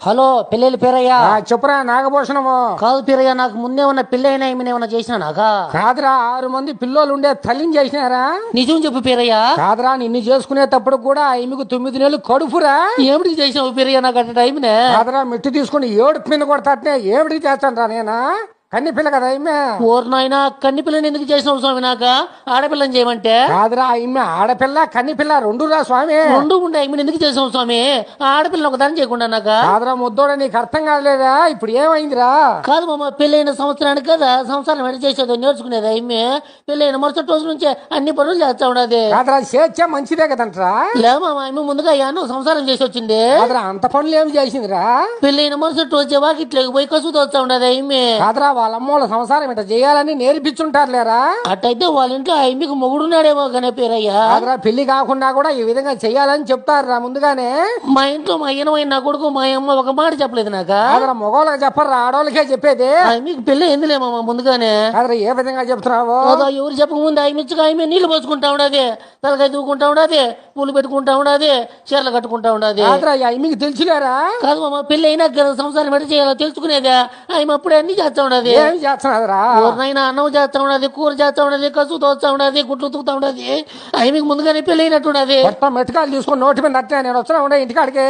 Hello పెళ్ళి పేరయ్యా. చెప్పురా నాగభూషణము. కాదు పేరయ్యా, నాకు ముందే ఉన్న పెళ్ళైనా ఏమైనా చేసినా నాకా? కాదురా, 6 మంది పిల్లోలు ఉండే తల్లిని చేసినారా? నిజం చెప్పు పేరయ్యా. కాదురా, నిన్ను చేసుకునేటప్పుడు కూడా ఈమెకు 9 నెలలు కడుపురా. ఏమిటికి చేసినావు పేరయ్యా నాకు అట్ట టైంనే? కాదురా, మిట్టు తీసుకుని ఏడుపు మీద కొడతానే ఏమిటికి చేస్తాను రా నేనా? కన్ని పిల్ల కదా ఈమె. ఓరు నాయనా, కన్ని పిల్లని ఎందుకు చేసినావు స్వామి నాక? ఆడపిల్లని చేయమంటే? కాదురా, ఈమె ఆడపిల్ల కన్ని పిల్ల రెండురా స్వామి. రెండు ఉండే ఈమెను ఎందుకు చేసినావు స్వామి? ఆడపిల్లని ఒకదాన్ని చేయకుండా నాక? కాదురా ముద్దోడ, నీకు అర్థం కాదులేదా? ఇప్పుడు ఏమైందిరా? కాదు మామ, పెళ్ళైన సంవత్సరానికి కదా సంవత్సరం వెంట చేసేది నేర్చుకునేది ఈమె. పెళ్ళైన మరుసటి రోజు నుంచే అన్ని పనులు చేస్తా ఉండదు. కాదురా, చేర్చా మంచిదే కదంటరా. లే మామ, ఈమె ముందుగా నువ్వు సంసారం చేసి వచ్చింది. కాదురా, అంత పనులు ఏమి చేసిందిరా? పెళ్ళైన మరుసటి రోజు వాకిట్లోకి పోయి కసుతో వస్తా ఉండదు ఈమె. కాదురా, వాళ్ళ అమ్మోళ్ళ సంసారం ఇట్లా చేయాలని నేర్పించుంటారు లేరా? అట్టయితే వాళ్ళ ఇంట్లో ఆమెకు మొగుడున్నాడేమో కానీ పేరయ్యా. కాదురా, పెళ్లి కాకుండా కూడా ఈ విధంగా చెయ్యాలని చెప్తారు ముందుగానే. మా ఇంట్లో మా ఈయనమైన నా కొడుకు మా అమ్మ ఒక మాట చెప్పలేదు నాక. కాదురా, మగవాళ్ళకి చెప్పరు, ఆడవాళ్ళకే చెప్పేది. మీకు పెళ్ళి ఎందులేమో ముందుగానే. కాదురా, ఏ విధంగా చెప్తున్నావు? ఎవరు చెప్పకముందు ఆమెచ్చుగా ఆమె నీళ్లు పోసుకుంటా ఉండదు, తలకాయ దూకుంటా ఉండదు, పూలు పెట్టుకుంటా ఉండదు, చీరలు కట్టుకుంటా ఉండదు. కాదురా, మీకు తెలిసిలేరా? కాదు మామ, పెళ్లి అయినా కదా సంసారం ఎట్లా చేయాలో తెలుసుకునేదా? ఆమె అప్పుడే అన్ని చేస్తా ఉండదు. ఏం చేస్తున్నారా? ఊరినైనా అన్నం చేస్తా ఉండదు, కూర చేస్తా ఉండదు, కసు తోస్తా ఉండదు, గుట్లు తూగుతా ఉండదు. ఆమెకు ముందుగానే పెళ్లి అయినట్టు ఉండదు. మొత్తం మెటకాయలు తీసుకొని నోటి మీద నట్టినా నేను వస్తున్నా ఉండే ఇంటికాడికి.